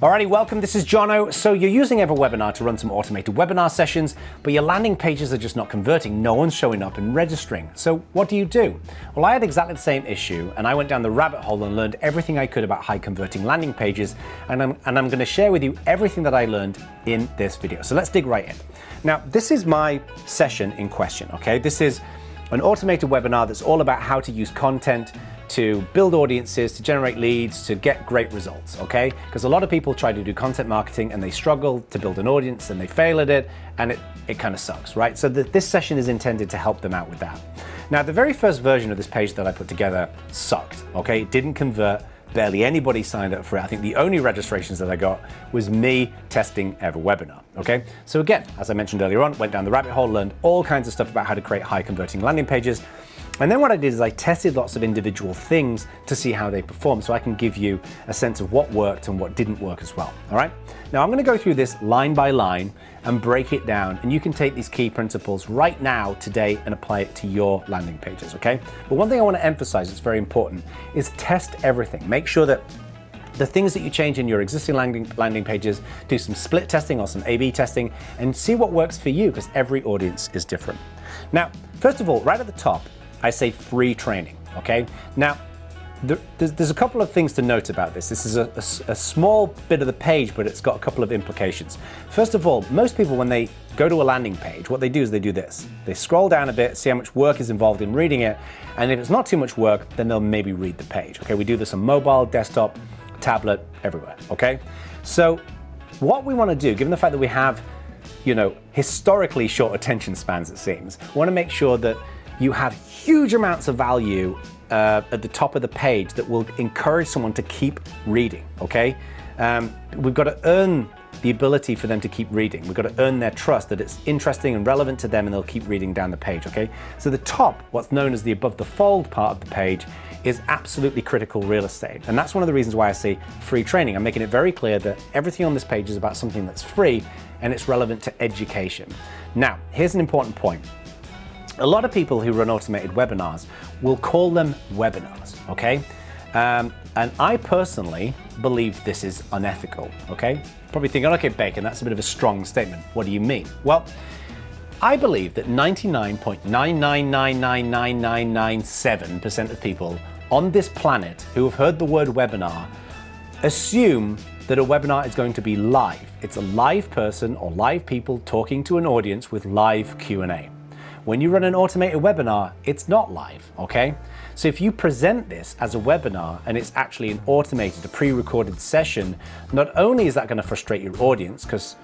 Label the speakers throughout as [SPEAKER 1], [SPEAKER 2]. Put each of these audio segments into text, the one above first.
[SPEAKER 1] Alrighty, welcome, this is Jono. So you're using Everwebinar to run some automated webinar sessions, but your landing pages are just not converting. No one's showing up and registering. So what do? Well, I had exactly the same issue, and I went down the rabbit hole and learned everything I could about high converting landing pages, and I'm going to share with you everything that I learned in this video. So let's dig right in. Now, this is my session in question, okay? This is an automated webinar that's all about how to use content to build audiences, to generate leads, to get great results, okay? Because a lot of people try to do content marketing and they struggle to build an audience and they fail at it, and it kind of sucks, right? So this session is intended to help them out with that. Now, the very first version of this page that I put together sucked, okay? It didn't convert, barely anybody signed up for it. I think the only registrations that I got was me testing Everwebinar, okay? So again, as I mentioned earlier on, went down the rabbit hole, learned all kinds of stuff about how to create high converting landing pages. And then what I did is I tested lots of individual things to see how they perform, so I can give you a sense of what worked and what didn't work as well, all right? Now I'm gonna go through this line by line and break it down, and you can take these key principles right now, today, and apply it to your landing pages, okay? But one thing I wanna emphasize, it's very important, is test everything. Make sure that the things that you change in your existing landing pages, do some split testing or some A/B testing, and see what works for you, because every audience is different. Now, first of all, right at the top, I say free training, okay? Now, there's a couple of things to note about this. This is a small bit of the page, but it's got a couple of implications. First of all, most people, when they go to a landing page, what they do is they do this. They scroll down a bit, see how much work is involved in reading it, and if it's not too much work, then they'll maybe read the page, okay? We do this on mobile, desktop, tablet, everywhere, okay? So what we wanna do, given the fact that we have, historically short attention spans, it seems, we wanna make sure that you have huge amounts of value at the top of the page that will encourage someone to keep reading, okay? We've got to earn the ability for them to keep reading. We've got to earn their trust that it's interesting and relevant to them, and they'll keep reading down the page, okay? So the top, what's known as the above the fold part of the page, is absolutely critical real estate. And that's one of the reasons why I say free training. I'm making it very clear that everything on this page is about something that's free and it's relevant to education. Now, here's an important point. A lot of people who run automated webinars will call them webinars, okay? And I personally believe this is unethical, okay? Probably thinking, okay, Bacon, that's a bit of a strong statement. What do you mean? Well, I believe that 99.9999997% of people on this planet who have heard the word webinar assume that a webinar is going to be live. It's a live person or live people talking to an audience with live Q&A. When you run an automated webinar, it's not live, okay? So if you present this as a webinar and it's actually an automated, a pre-recorded session, not only is that going to frustrate your audience, because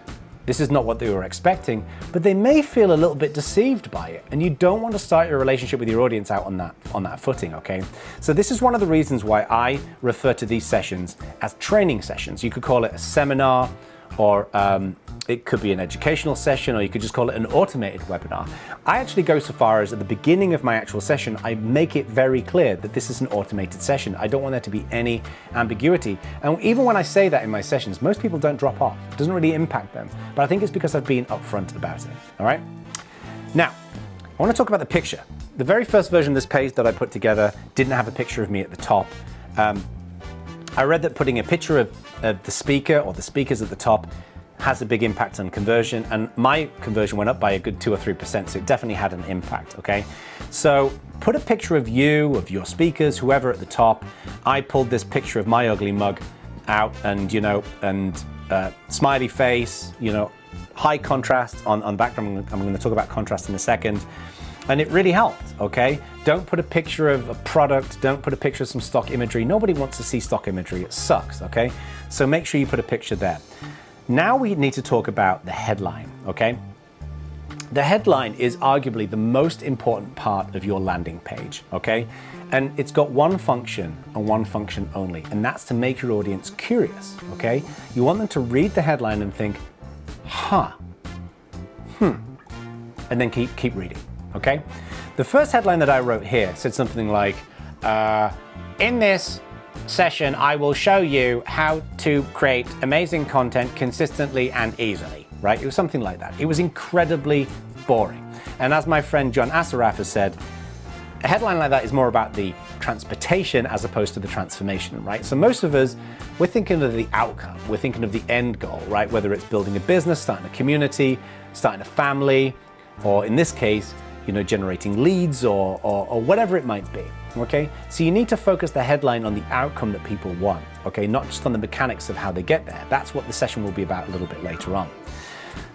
[SPEAKER 1] this is not what they were expecting, but they may feel a little bit deceived by it, and you don't want to start your relationship with your audience out on that footing, okay? So this is one of the reasons why I refer to these sessions as training sessions. You could call it a seminar, or it could be an educational session, or you could just call it an automated webinar. I actually go so far as at the beginning of my actual session, I make it very clear that this is an automated session. I don't want there to be any ambiguity. And even when I say that in my sessions, most people don't drop off. It doesn't really impact them. But I think it's because I've been upfront about it, all right? Now, I want to talk about the picture. The very first version of this page that I put together didn't have a picture of me at the top. I read that putting a picture of the speaker or the speakers at the top has a big impact on conversion, and my conversion went up by a good 2 or 3%, so it definitely had an impact, okay? So put a picture of you, of your speakers, whoever at the top. I pulled this picture of my ugly mug out, and smiley face, high contrast on background. I'm going to talk about contrast in a second. And it really helped, okay? Don't put a picture of a product, don't put a picture of some stock imagery. Nobody wants to see stock imagery, it sucks, okay? So make sure you put a picture there. Now we need to talk about the headline, okay? The headline is arguably the most important part of your landing page, okay? And it's got one function and one function only, and that's to make your audience curious, okay? You want them to read the headline and think, and then keep reading. Okay? The first headline that I wrote here said something like, in this session, I will show you how to create amazing content consistently and easily, right? It was something like that. It was incredibly boring. And as my friend John Assaraf has said, a headline like that is more about the transportation as opposed to the transformation, right? So most of us, we're thinking of the outcome, we're thinking of the end goal, right? Whether it's building a business, starting a community, starting a family, or in this case, generating leads or whatever it might be, okay? So you need to focus the headline on the outcome that people want, okay? Not just on the mechanics of how they get there. That's what the session will be about a little bit later on.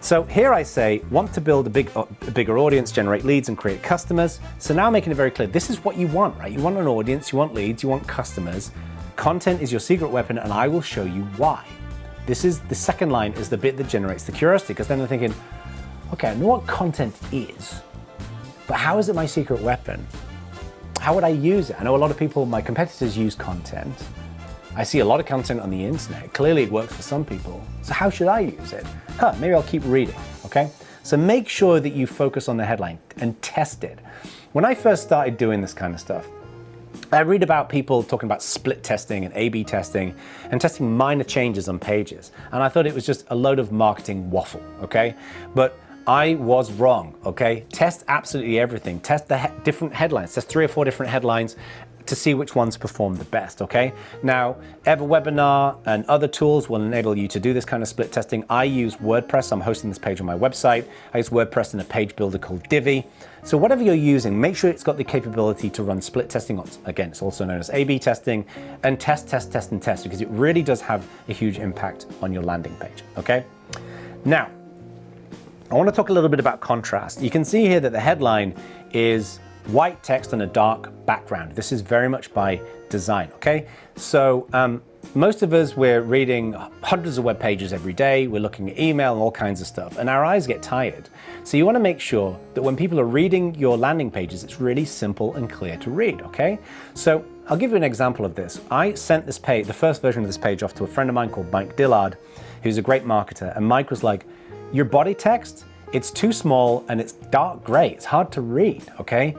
[SPEAKER 1] So here I say, want to build a bigger audience, generate leads and create customers. So now making it very clear, this is what you want, right? You want an audience, you want leads, you want customers. Content is your secret weapon and I will show you why. This is the second line is the bit that generates the curiosity, because then they're thinking, okay, I know what content is, but how is it my secret weapon? How would I use it? I know a lot of people, my competitors use content. I see a lot of content on the internet. Clearly it works for some people. So how should I use it? Maybe I'll keep reading, okay? So make sure that you focus on the headline and test it. When I first started doing this kind of stuff, I read about people talking about split testing and A/B testing and testing minor changes on pages. And I thought it was just a load of marketing waffle, okay? But I was wrong, okay? Test absolutely everything. Test the different headlines. Test 3 or 4 different headlines to see which ones perform the best, okay? Now, Everwebinar and other tools will enable you to do this kind of split testing. I use WordPress. I'm hosting this page on my website. I use WordPress in a page builder called Divi. So whatever you're using, make sure it's got the capability to run split testing. Again, it's also known as A/B testing, and test, because it really does have a huge impact on your landing page, okay? Now, I want to talk a little bit about contrast. You can see here that the headline is white text on a dark background. This is very much by design, okay? So most of us, we're reading hundreds of web pages every day. We're looking at email and all kinds of stuff, and our eyes get tired. So you want to make sure that when people are reading your landing pages, it's really simple and clear to read, okay? So I'll give you an example of this. I sent this page, the first version of this page, off to a friend of mine called Mike Dillard, who's a great marketer, and Mike was like, your body text, it's too small and it's dark gray. It's hard to read, okay?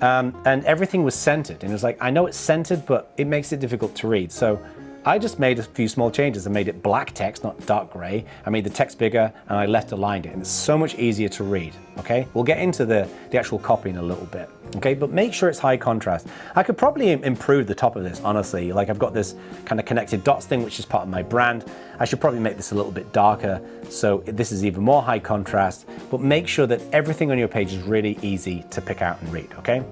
[SPEAKER 1] And everything was centered. And it was like, I know it's centered, but it makes it difficult to read. So I just made a few small changes. I made it black text, not dark gray. I made the text bigger and I left aligned it. And it's so much easier to read, okay? We'll get into the actual copy in a little bit, okay? But make sure it's high contrast. I could probably improve the top of this, honestly. Like I've got this kind of connected dots thing, which is part of my brand. I should probably make this a little bit darker. So this is even more high contrast, but make sure that everything on your page is really easy to pick out and read, okay?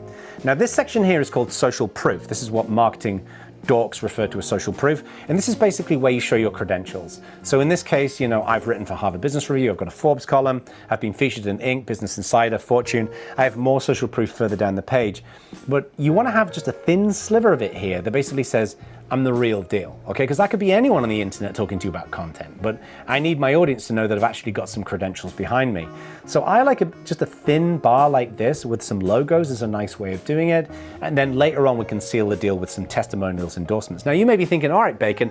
[SPEAKER 1] Now this section here is called social proof. This is what marketing dorks refer to as social proof. And this is basically where you show your credentials. So in this case, I've written for Harvard Business Review, I've got a Forbes column, I've been featured in Inc., Business Insider, Fortune. I have more social proof further down the page. But you want to have just a thin sliver of it here that basically says, I'm the real deal, okay? Because that could be anyone on the internet talking to you about content, but I need my audience to know that I've actually got some credentials behind me. So I like just a thin bar like this with some logos is a nice way of doing it. And then later on, we can seal the deal with some testimonials, endorsements. Now you may be thinking, all right, Bacon,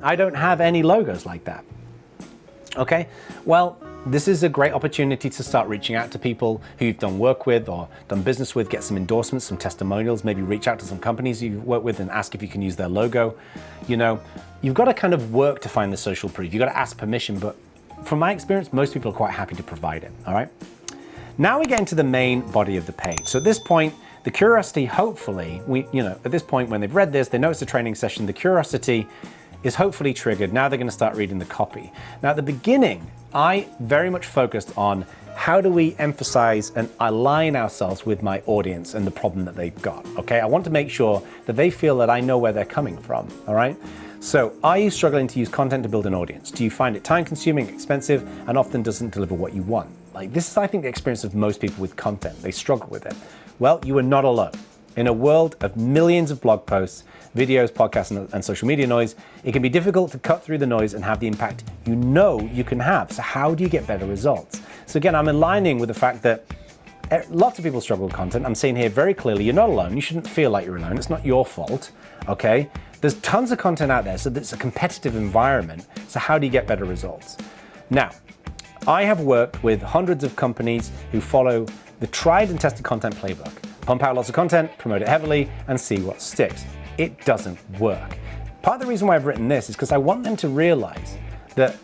[SPEAKER 1] I don't have any logos like that. Okay, well, this is a great opportunity to start reaching out to people who you've done work with or done business with, get some endorsements, some testimonials, maybe reach out to some companies you've worked with and ask if you can use their logo. You've got to kind of work to find the social proof. You've got to ask permission, but from my experience, most people are quite happy to provide it, all right? Now we get into the main body of the page. So at this point, the curiosity, hopefully, at this point when they've read this, they know it's a training session, the curiosity is hopefully triggered. Now they're going to start reading the copy. Now at the beginning, I very much focused on how do we emphasize and align ourselves with my audience and the problem that they've got, okay? I want to make sure that they feel that I know where they're coming from, all right? So are you struggling to use content to build an audience? Do you find it time consuming, expensive, and often doesn't deliver what you want? Like this is, I think, the experience of most people with content. They struggle with it. Well, you are not alone. In a world of millions of blog posts, videos, podcasts, and social media noise, it can be difficult to cut through the noise and have the impact you can have. So how do you get better results? So again, I'm aligning with the fact that lots of people struggle with content. I'm saying here very clearly, you're not alone. You shouldn't feel like you're alone. It's not your fault, okay? There's tons of content out there, so it's a competitive environment. So how do you get better results? Now, I have worked with hundreds of companies who follow the tried and tested content playbook. Pump out lots of content, promote it heavily, and see what sticks. It doesn't work. Part of the reason why I've written this is because I want them to realize that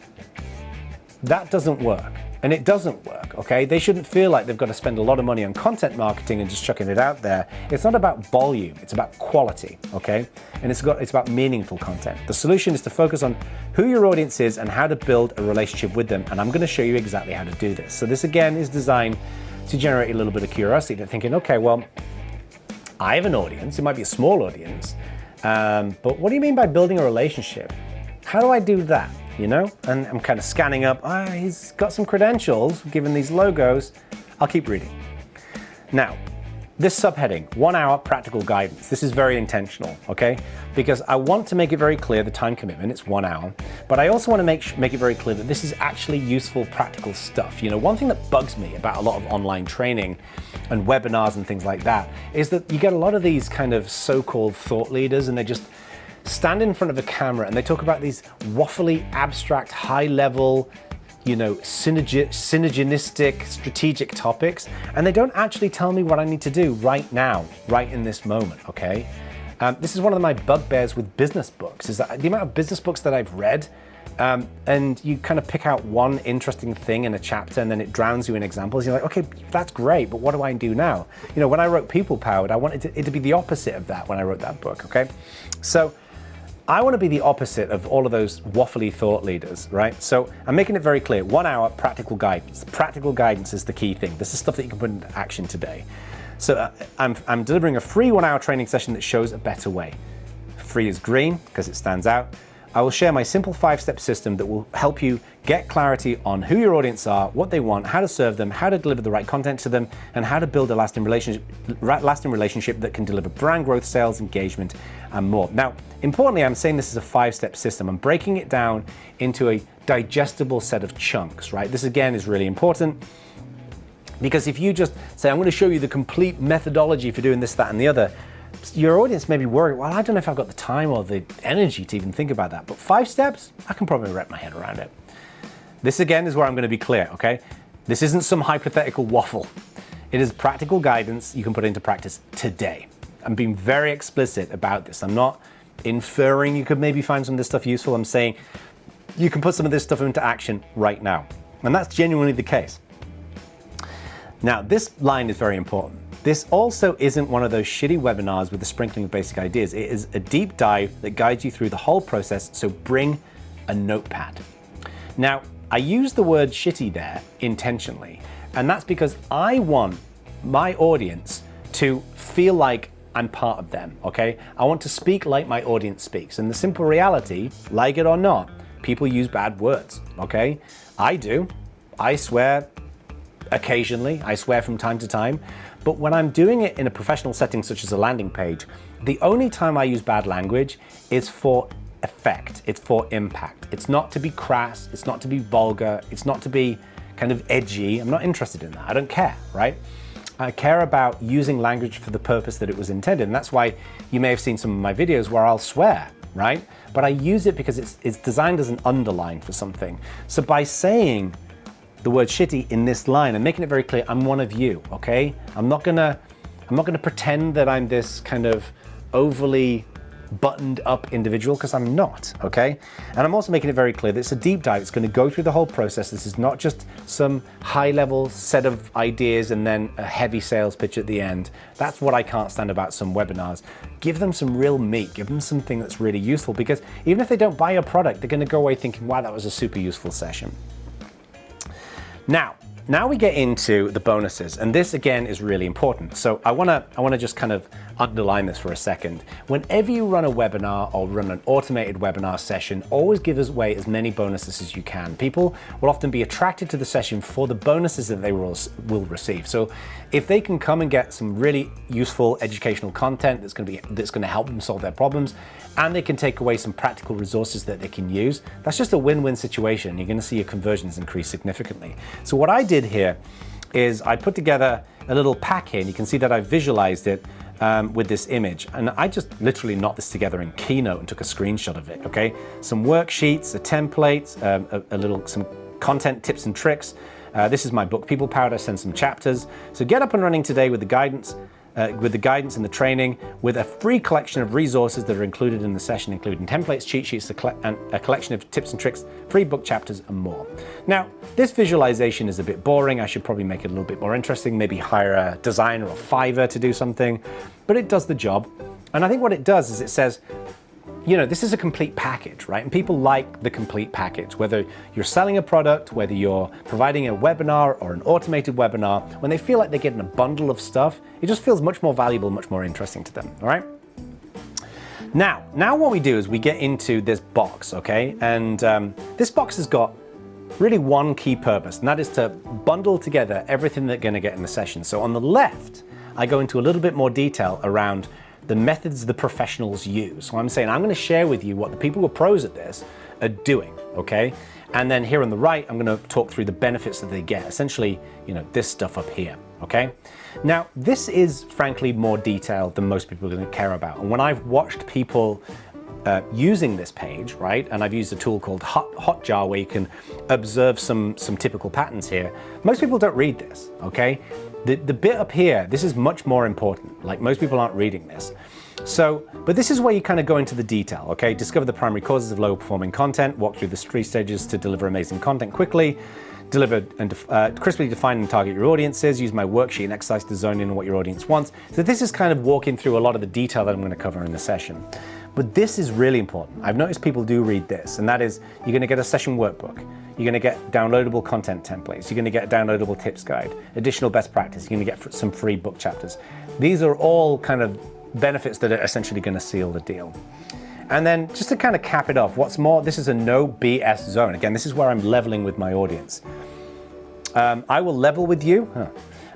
[SPEAKER 1] that doesn't work. And it doesn't work, okay? They shouldn't feel like they've got to spend a lot of money on content marketing and just chucking it out there. It's not about volume, it's about quality, okay? And it's about meaningful content. The solution is to focus on who your audience is and how to build a relationship with them. And I'm gonna show you exactly how to do this. So this again is designed to generate a little bit of curiosity. They're thinking, okay, well, I have an audience, it might be a small audience, but what do you mean by building a relationship? How do I do that? You know, and I'm kind of scanning up, he's got some credentials, given these logos, I'll keep reading. Now, this subheading, 1 hour practical guidance, this is very intentional, okay? Because I want to make it very clear the time commitment, it's 1 hour, but I also want to make it very clear that this is actually useful, practical stuff. You know, one thing that bugs me about a lot of online training and webinars and things like that is that you get a lot of these kind of so-called thought leaders and they just stand in front of a camera and they talk about these waffly, abstract, high-level, you know, synergistic, strategic topics, and they don't actually tell me what I need to do right now, right in this moment, okay? This is one of my bugbears with business books, is that the amount of business books that I've read, and you kind of pick out one interesting thing in a chapter and then it drowns you in examples. You're like, okay, that's great, but what do I do now? You know, when I wrote People Powered, I wanted it to be the opposite of that when I wrote that book, okay? So I want to be the opposite of all of those waffly thought leaders, right? So I'm making it very clear, 1 hour practical guidance. Practical guidance is the key thing. This is stuff that you can put into action today. So I'm delivering a free 1 hour training session that shows a better way. Free is green because it stands out. I will share my simple 5-step system that will help you get clarity on who your audience are, what they want, how to serve them, how to deliver the right content to them, and how to build a lasting relationship that can deliver brand growth, sales, engagement, and more. Now, importantly, I'm saying this is a 5-step system. I'm breaking it down into a digestible set of chunks, right? This again is really important because if you just say, I'm going to show you the complete methodology for doing this, that, and the other, your audience may be worried, well, I don't know if I've got the time or the energy to even think about that, but 5 steps, I can probably wrap my head around it. This again is where I'm going to be clear, okay? This isn't some hypothetical waffle. It is practical guidance you can put into practice today. I'm being very explicit about this. I'm not inferring you could maybe find some of this stuff useful. I'm saying you can put some of this stuff into action right now. And that's genuinely the case. Now, this line is very important. This also isn't one of those shitty webinars with a sprinkling of basic ideas. It is a deep dive that guides you through the whole process, so bring a notepad. Now, I use the word shitty there intentionally, and that's because I want my audience to feel like I'm part of them, okay? I want to speak like my audience speaks, and the simple reality, like it or not, people use bad words, okay? I do. I swear occasionally, I swear from time to time, but when I'm doing it in a professional setting such as a landing page, the only time I use bad language is for effect, it's for impact. It's not to be crass, it's not to be vulgar, it's not to be kind of edgy. I'm not interested in that, I don't care, right? I care about using language for the purpose that it was intended, and that's why you may have seen some of my videos where I'll swear, right? But I use it because it's designed as an underline for something. So by saying the word shitty in this line and making it very clear, I'm one of you, okay? I'm not gonna pretend that I'm this kind of overly buttoned up individual, because I'm not, okay? And I'm also making it very clear that it's a deep dive. It's going to go through the whole process. This is not just some high level set of ideas and then a heavy sales pitch at the end. That's what I can't stand about some webinars. Give them some real meat, give them something that's really useful, because even if they don't buy your product, they're going to go away thinking, wow, that was a super useful session. Now we get into the bonuses, and this again is really important. So I wanna just kind of underline this for a second. Whenever you run a webinar or run an automated webinar session, always give away as many bonuses as you can. People will often be attracted to the session for the bonuses that they will receive. So if they can come and get some really useful educational content that's gonna help them solve their problems, and they can take away some practical resources that they can use, that's just a win-win situation. You're gonna see your conversions increase significantly. So what I did here is I put together a little pack here, and you can see that I visualized it with this image. And I just literally knocked this together in Keynote and took a screenshot of it, okay? Some worksheets, a template, some content tips and tricks. This is my book, People Powered. I send some chapters. So get up and running today with the guidance with the guidance and the training, with a free collection of resources that are included in the session, including templates, cheat sheets, and a collection of tips and tricks, free book chapters, and more. Now, this visualization is a bit boring. I should probably make it a little bit more interesting, maybe hire a designer or Fiverr to do something, but it does the job. And I think what it does is it says, you know, this is a complete package, right? And people like the complete package, whether you're selling a product, whether you're providing a webinar or an automated webinar, when they feel like they're getting a bundle of stuff, it just feels much more valuable, much more interesting to them, all right? Now what we do is we get into this box, okay? And this box has got really one key purpose, and that is to bundle together everything they're gonna get in the session. So on the left, I go into a little bit more detail around the methods the professionals use. So I'm saying I'm going to share with you what the people who are pros at this are doing, okay? And then here on the right, I'm going to talk through the benefits that they get. Essentially, you know, this stuff up here, okay? Now, this is frankly more detailed than most people are going to care about. And when I've watched people using this page, right, and I've used a tool called Hotjar where you can observe some typical patterns here, most people don't read this, okay? The bit up here, this is much more important. Like, most people aren't reading this. So, but this is where you kind of go into the detail, okay? Discover the primary causes of low performing content, walk through the 3 stages to deliver amazing content quickly, deliver and crisply define and target your audiences, use my worksheet and exercise to zone in on what your audience wants. So this is kind of walking through a lot of the detail that I'm going to cover in the session. But this is really important. I've noticed people do read this, and that is, you're going to get a session workbook. You're going to get downloadable content templates. You're going to get a downloadable tips guide, additional best practice. You're going to get some free book chapters. These are all kind of benefits that are essentially going to seal the deal. And then just to kind of cap it off, what's more, this is a no BS zone. Again, this is where I'm leveling with my audience. I will level with you.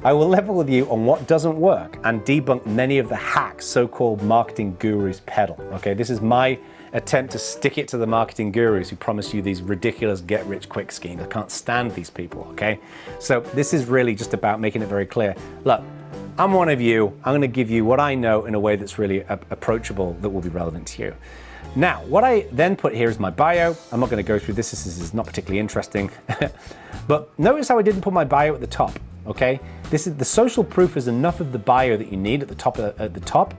[SPEAKER 1] I will level with you on what doesn't work and debunk many of the hacks so-called marketing gurus peddle. Okay, this is my attempt to stick it to the marketing gurus who promise you these ridiculous get-rich-quick schemes. I can't stand these people, okay? So this is really just about making it very clear. Look, I'm one of you. I'm going to give you what I know in a way that's really approachable, that will be relevant to you. Now, what I then put here is my bio. I'm not going to go through this. This is not particularly interesting. But notice how I didn't put my bio at the top, okay? This is the social proof is enough of the bio that you need at the top.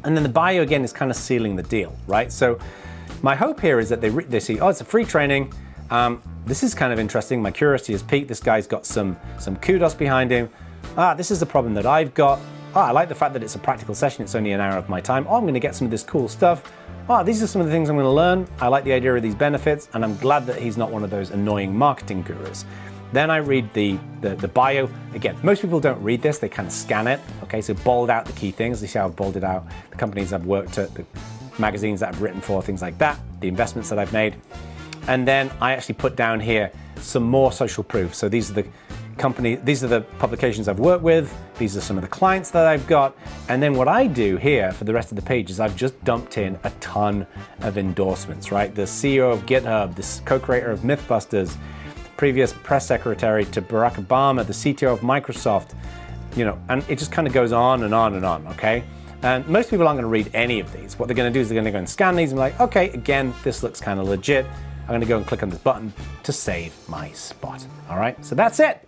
[SPEAKER 1] And then the bio, again, is kind of sealing the deal, right? So my hope here is that they see, oh, it's a free training. This is kind of interesting. My curiosity has piqued. This guy's got some kudos behind him. This is the problem that I've got. I like the fact that it's a practical session. It's only an hour of my time. I'm going to get some of this cool stuff. These are some of the things I'm going to learn. I like the idea of these benefits, and I'm glad that he's not one of those annoying marketing gurus. Then I read the bio. Again, most people don't read this, they kind of scan it. Okay, so bold out the key things. You see how I've bolded out the companies I've worked at, the magazines that I've written for, things like that, the investments that I've made. And then I actually put down here some more social proof. So these are the publications I've worked with. These are some of the clients that I've got. And then what I do here for the rest of the page is I've just dumped in a ton of endorsements, right? The CEO of GitHub, the co-creator of Mythbusters, previous press secretary to Barack Obama, the CTO of Microsoft, you know, and it just kind of goes on and on and on, okay? And most people aren't going to read any of these. What they're going to do is they're going to go and scan these and be like, okay, again, this looks kind of legit. I'm going to go and click on this button to save my spot, all right? So that's it.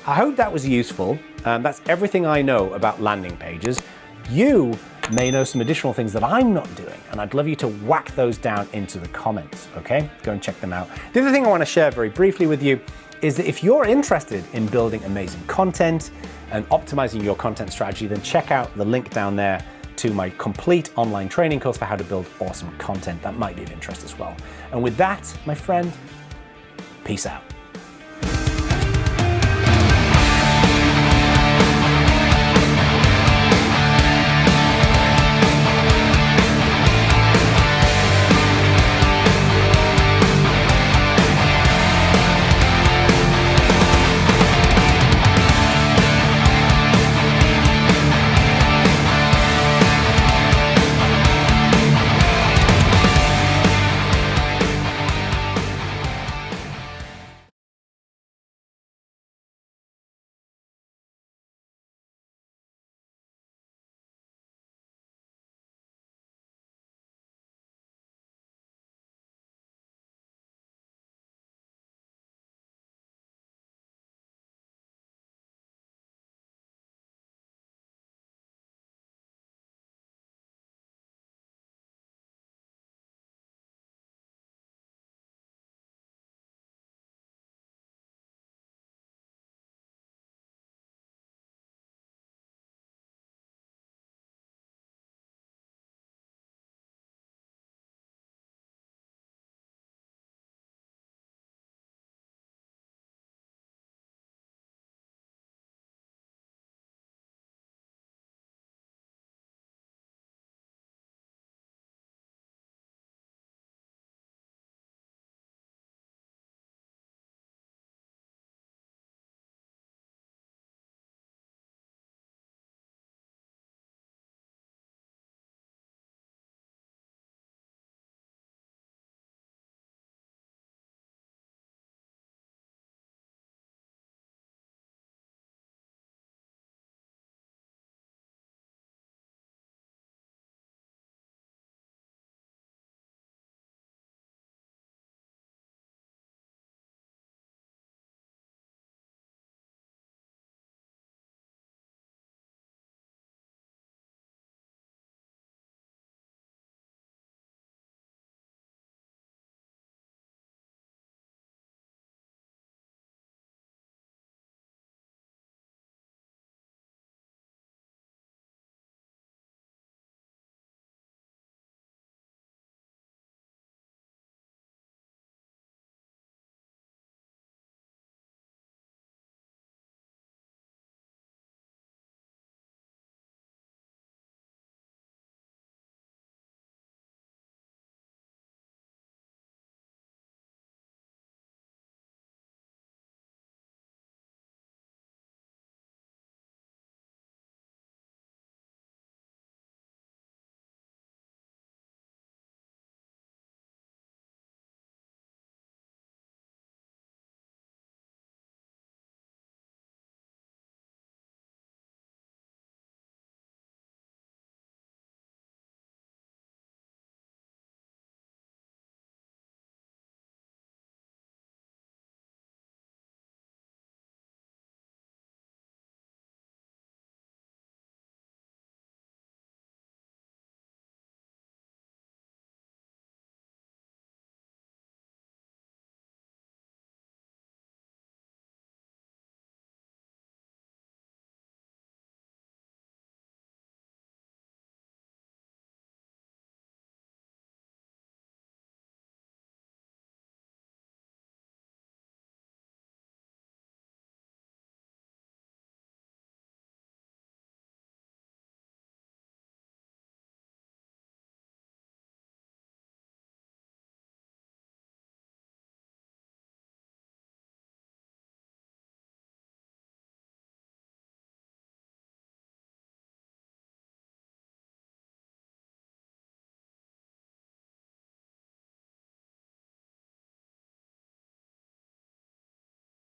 [SPEAKER 1] I hope that was useful. That's everything I know about landing pages. You may know some additional things that I'm not doing, and I'd love you to whack those down into the comments, okay? Go and check them out. The other thing I want to share very briefly with you is that if you're interested in building amazing content and optimizing your content strategy, then check out the link down there to my complete online training course for how to build awesome content. That might be of interest as well. And with that, my friend, peace out.